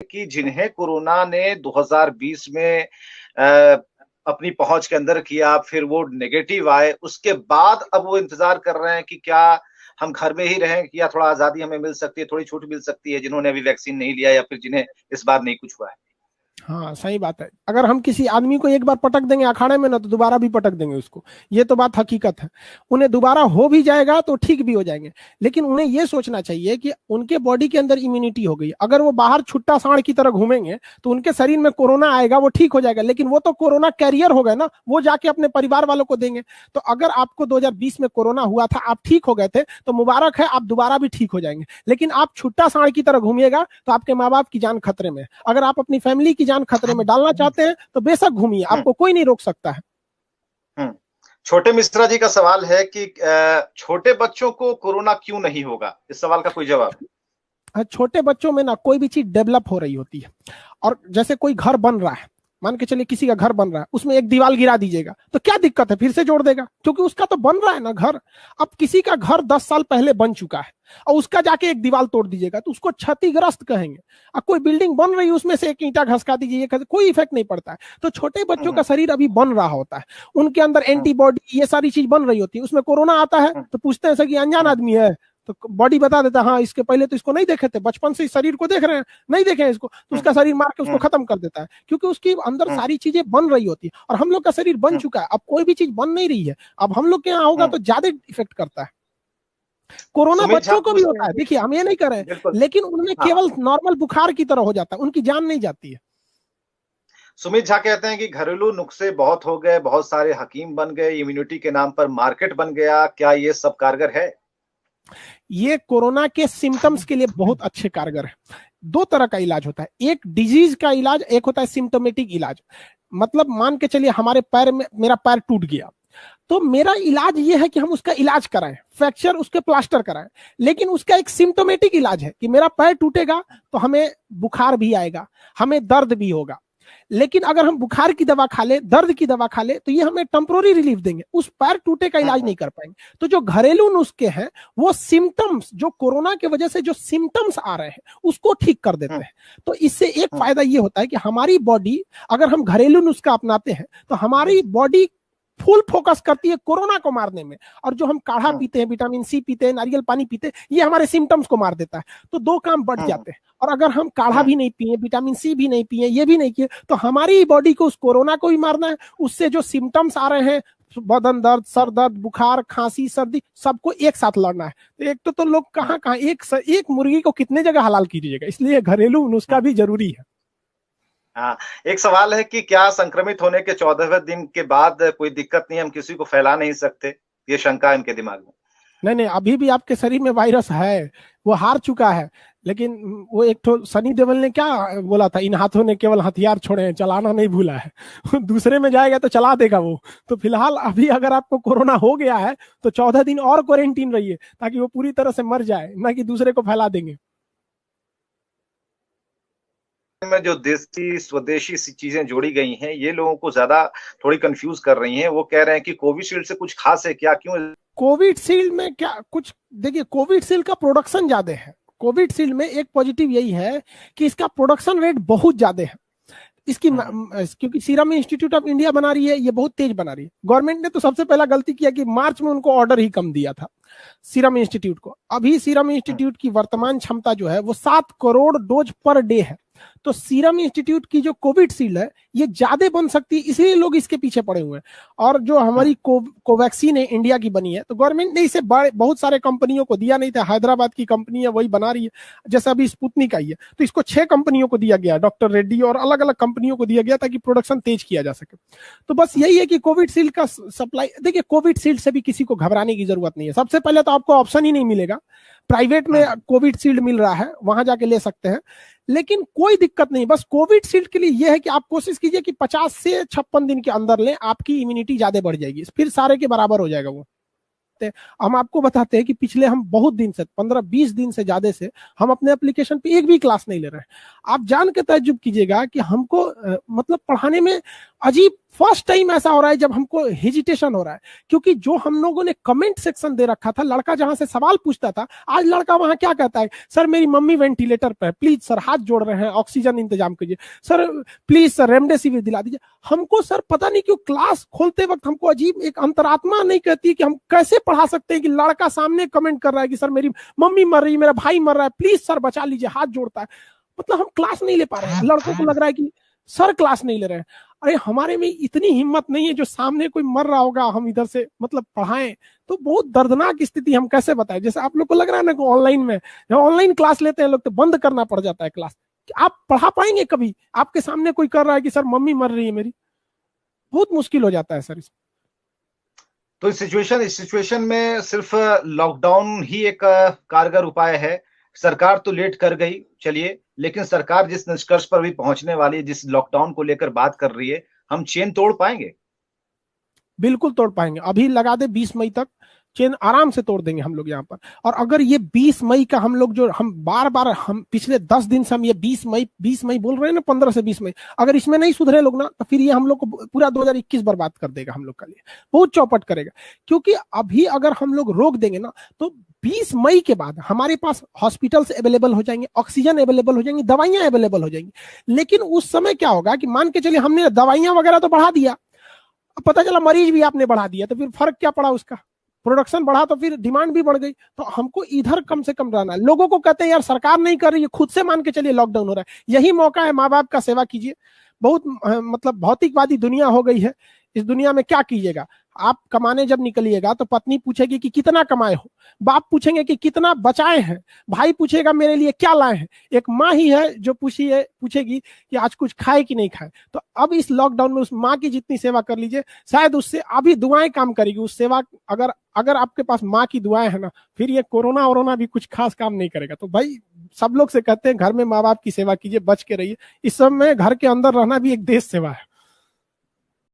कि जिन्हें कोरोना ने 2020 में अ, अपनी पहुँच के अंदर किया, फिर वो नेगेटिव आए, उसके बाद अब वो इंतज़ार कर रहे हैं कि क्या हम घर में ही रहें या थोड़ा आज़ादी हमें मिल सकती है, थोड़ी छूट मिल सकती है, जिन्होंने अभी वैक्सीन नहीं लिया या फिर जिन्हें इस बार नहीं कुछ हुआ है। हाँ सही बात है। अगर हम किसी आदमी को एक बार पटक देंगे अखाड़े में ना, तो दोबारा भी पटक देंगे उसको। ये तो बात हकीकत है। उन्हें दोबारा हो भी जाएगा तो ठीक भी हो जाएंगे, लेकिन उन्हें यह सोचना चाहिए कि उनके बॉडी के अंदर इम्यूनिटी हो गई। अगर वो बाहर छुट्टा सांड की तरह घूमेंगे तो उनके शरीर में कोरोना आएगा, वो ठीक हो जाएगा, लेकिन वो तो कोरोना कैरियर हो गए ना, वो जाके अपने परिवार वालों को देंगे। तो अगर आपको 2020 में कोरोना हुआ था, आप ठीक हो गए थे, तो मुबारक है, आप दोबारा भी ठीक हो जाएंगे। लेकिन आप छुट्टा सांड की तरह घूमिएगा तो आपके माँ बाप की जान खतरे में। अगर आप अपनी फैमिली की जान खतरे में डालना चाहते हैं तो बेशक घूमिए, आपको कोई नहीं रोक सकता है। छोटे मिश्रा जी का सवाल है कि छोटे बच्चों को कोरोना क्यों नहीं होगा? इस सवाल का कोई जवाब? छोटे बच्चों में ना कोई भी चीज डेवलप हो रही होती है, और जैसे कोई घर बन रहा है, मान के चलिए किसी का घर बन रहा है, उसमें एक दीवार गिरा दीजिएगा तो क्या दिक्कत है, फिर से जोड़ देगा, क्योंकि उसका तो बन रहा है ना घर। अब किसी का घर 10 साल पहले बन चुका है और उसका जाके एक दीवार तोड़ दीजिएगा तो उसको क्षतिग्रस्त कहेंगे। अब कोई बिल्डिंग बन रही है, उसमें से एक ईंटा घसका दीजिए, कोई इफेक्ट नहीं पड़ता है। तो छोटे बच्चों का शरीर अभी बन रहा होता है, उनके अंदर एंटीबॉडी ये सारी चीज बन रही होती है। उसमें कोरोना आता है तो पूछते हैं सर कि अनजान आदमी है, तो बॉडी बता देता है हाँ इसके पहले तो इसको नहीं देखे थे, बचपन से इस शरीर को देख रहे हैं, नहीं देखे हैं इसको, तो उसका शरीर मार के उसको खत्म कर देता है, क्योंकि उसकी अंदर सारी चीजें बन रही होती है। और हम लोग का शरीर बन चुका है, अब कोई भी चीज बन नहीं रही है। अब हम लोग के यहाँ होगा तो ज्यादा इफेक्ट करता है। कोरोना बच्चों को भी होता है, देखिए हम ये नहीं कर रहे हैं, लेकिन उनमें केवल नॉर्मल बुखार की तरह हो जाता है, उनकी जान नहीं जाती है। सुमित झा कहते हैं कि घरेलू नुस्खे बहुत हो गए, बहुत सारे हकीम बन गए, इम्यूनिटी के नाम पर मार्केट बन गया, क्या ये सब कारगर है? ये कोरोना के सिम्टम्स के लिए बहुत अच्छे कारगर है। दो तरह का इलाज होता है, एक डिजीज का इलाज, एक होता है सिम्टोमेटिक इलाज। मतलब मान के चलिए हमारे पैर में, मेरा पैर टूट गया, तो मेरा इलाज ये है कि हम उसका इलाज कराएं, फ्रैक्चर उसके प्लास्टर कराएं। लेकिन उसका एक सिम्टोमेटिक इलाज है कि मेरा पैर टूटेगा तो हमें बुखार भी आएगा, हमें दर्द भी होगा। लेकिन अगर हम बुखार की दवा खा ले, दर्द की दवा खा ले, तो ये हमें टेम्पोररी रिलीफ देंगे, उस पैर टूटे का इलाज नहीं कर पाएंगे। तो जो घरेलू नुस्खे हैं वो सिम्टम्स, जो कोरोना की वजह से जो सिम्टम्स आ रहे हैं उसको ठीक कर देते हैं। तो इससे एक फायदा ये होता है कि हमारी बॉडी, अगर हम घरेलू नुस्खा अपनाते हैं तो हमारी बॉडी फुल फोकस करती है कोरोना को मारने में। और जो हम काढ़ा पीते हैं, विटामिन सी पीते हैं, नारियल पानी पीते हैं, ये हमारे सिम्टम्स को मार देता है। तो दो काम बढ़ जाते हैं। और अगर हम काढ़ा भी नहीं पिए, विटामिन सी भी नहीं पिए, ये भी नहीं किए, तो हमारी बॉडी को उस कोरोना को भी मारना है, उससे जो सिम्टम्स आ रहे हैं, बदन दर्द, सर दर्द, बुखार, खांसी, सर्दी, सबको एक साथ लड़ना है। तो एक तो लोग कहाँ कहाँ एक मुर्गी को कितने जगह हलाल कीजिएगा, इसलिए घरेलू नुस्खा भी जरूरी है। हाँ, एक सवाल है कि क्या संक्रमित होने के 14वें दिन के बाद कोई दिक्कत नहीं, हम किसी को फैला नहीं सकते? ये शंका है इनके दिमाग में। नहीं नहीं, अभी भी आपके शरीर में वायरस है, वो हार चुका है। लेकिन वो एक तो सनी देओल ने क्या बोला था, इन हाथों ने केवल हथियार छोड़े हैं, चलाना नहीं भूला है। दूसरे में जाएगा तो चला देगा वो। तो फिलहाल अभी अगर आपको कोरोना हो गया है तो 14 दिन और क्वारंटीन रहिए, ताकि वो पूरी तरह से मर जाए, ना कि दूसरे को फैला देंगे। में जो देसी स्वदेशी चीजें जोड़ी गई हैं, ये लोगों को ज्यादा थोड़ी कंफ्यूज कर रही हैं। वो कह रहे हैं कि कोविशील्ड से कुछ खास है क्या, क्यों? कोविशील्ड में क्या कुछ, देखिए कोविशील्ड का प्रोडक्शन ज्यादा है। कोविशील्ड में एक पॉजिटिव यही है कि इसका प्रोडक्शन रेट बहुत ज्यादा है। इसकी क्योंकि सीरम इंस्टीट्यूट ऑफ इंडिया बना रही है, ये बहुत तेज बना रही है। गवर्नमेंट ने तो सबसे पहला गलती किया कि मार्च में उनको ऑर्डर ही कम दिया था सीरम इंस्टीट्यूट को। अभी सीरम इंस्टीट्यूट की वर्तमान क्षमता जो है वो 7 करोड़ डोज पर डे है। तो सीरम इंस्टीट्यूट की जो कोविशील्ड है ये ज्यादा बन सकती है, इसलिए लोग इसके पीछे पड़े हुए हैं। और जो हमारी कोवैक्सीन है, इंडिया की बनी है, तो गवर्नमेंट ने इसे बहुत सारे कंपनियों को दिया नहीं था। हैदराबाद की कंपनी है, वही बना रही है। जैसे अभी स्पुतनिक आई है तो इसको 6 कंपनियों को दिया गया, डॉक्टर रेड्डी और अलग अलग कंपनियों को दिया गया, ताकि प्रोडक्शन तेज किया जा सके। तो बस यही है कि कोविशील्ड का सप्लाई, देखिए कोविशील्ड से भी किसी को घबराने की जरूरत नहीं है। सबसे पहले तो आपको ऑप्शन ही नहीं मिलेगा, प्राइवेट में कोविशील्ड मिल रहा है, वहां जाके ले सकते हैं, लेकिन कोई दिक्कत नहीं। बस कोविशील्ड के लिए यह है कि आप कोशिश कीजिए कि 50 से 56 दिन के अंदर लें, आपकी इम्यूनिटी ज्यादा बढ़ जाएगी, फिर सारे के बराबर हो जाएगा वो। हम आपको बताते हैं कि पिछले हम बहुत दिन से 15-20 दिन से ज्यादा से हम अपने एप्लीकेशन पे एक भी क्लास नहीं ले रहे हैं। आप जान के ताज्जुब कीजिएगा कि हमको मतलब पढ़ाने में अजीब फर्स्ट टाइम ऐसा हो रहा है जब हमको हेजिटेशन हो रहा है, क्योंकि जो हम लोगों ने कमेंट सेक्शन दे रखा था, लड़का जहां से सवाल पूछता था, आज लड़का वहां क्या कहता है, सर मेरी मम्मी वेंटिलेटर पे है, प्लीज सर हाथ जोड़ रहे हैं, ऑक्सीजन इंतजाम कीजिए, सर प्लीज सर रेमडेसिविर दिला दीजिए। हमको सर पता नहीं क्यों क्लास खोलते वक्त हमको अजीब एक अंतरात्मा नहीं कहती कि हम कैसे पढ़ा सकते हैं कि लड़का सामने कमेंट कर रहा है कि सर मेरी मम्मी मर रही है, मेरा भाई मर रहा है, प्लीज सर बचा लीजिए, हाथ जोड़ता है। मतलब हम क्लास नहीं ले पा रहे हैं, लड़कों को लग रहा है कि सर क्लास नहीं ले रहे हैं। अरे हमारे में इतनी हिम्मत नहीं है, जो सामने कोई मर रहा होगा हम इधर से मतलब पढ़ाएं, तो बहुत दर्दनाक स्थिति, हम कैसे बताएं। जैसे आप लोग को लग रहा है ना कि ऑनलाइन में, जब ऑनलाइन क्लास लेते हैं लोग तो बंद करना पड़ जाता है क्लास, आप पढ़ा पाएंगे कभी, आपके सामने कोई कर रहा है कि सर मम्मी मर रही है मेरी, बहुत मुश्किल हो जाता है सर। तो इस सिचुएशन में सिर्फ लॉकडाउन ही एक कारगर उपाय है। सरकार तो लेट कर गई, चलिए, लेकिन सरकार जिस निष्कर्ष पर भी पहुंचने वाली है, जिस लॉकडाउन को लेकर बात कर रही है, हम चेन तोड़ पाएंगे? बिल्कुल तोड़ पाएंगे, अभी लगा दे 20 मई तक चेन आराम से तोड़ देंगे हम लोग यहाँ पर। और अगर ये 20 मई का हम लोग जो हम बार बार हम पिछले 10 दिन से हम ये 20 मई बोल रहे हैं ना, 15 से 20 मई, अगर इसमें नहीं सुधरे लोग ना, तो फिर ये हम लोग को पूरा 2021 बर्बाद कर देगा हम लोग का लिए, बहुत चौपट करेगा। क्योंकि अभी अगर हम लोग रोक देंगे ना, तो 20 मई के बाद हमारे पास हॉस्पिटल्स अवेलेबल हो जाएंगे, ऑक्सीजन अवेलेबल हो जाएंगी, दवाइयां अवेलेबल हो जाएंगी। लेकिन उस समय क्या होगा कि मान के चलिए हमने दवाइयां वगैरह तो बढ़ा दिया, पता चला मरीज भी आपने बढ़ा दिया, तो फिर फर्क क्या पड़ा, उसका प्रोडक्शन बढ़ा तो फिर डिमांड भी बढ़ गई। तो हमको इधर कम से कम रहना है। लोगों को कहते हैं यार सरकार नहीं कर रही है, खुद से मान के चलिए लॉकडाउन हो रहा है, यही मौका है, माँ बाप का सेवा कीजिए। बहुत मतलब भौतिकवादी दुनिया हो गई है, इस दुनिया में क्या कीजिएगा। आप कमाने जब निकलिएगा तो पत्नी पूछेगी कि कितना कमाए हो, बाप पूछेंगे कि कितना बचाए हैं, भाई पूछेगा मेरे लिए क्या लाए हैं, एक माँ ही है जो पूछेगी कि आज कुछ खाए कि नहीं खाए। तो अब इस लॉकडाउन में उस माँ की जितनी सेवा कर लीजिए, शायद उससे अभी दुआएं काम करेगी उस सेवा। अगर अगर आपके पास माँ की दुआएं है ना, फिर ये कोरोना वोरोना भी कुछ खास काम नहीं करेगा। तो भाई सब लोग से कहते हैं घर में माँ बाप की सेवा कीजिए, बच के रहिए। इस सब में घर के अंदर रहना भी एक देश सेवा है।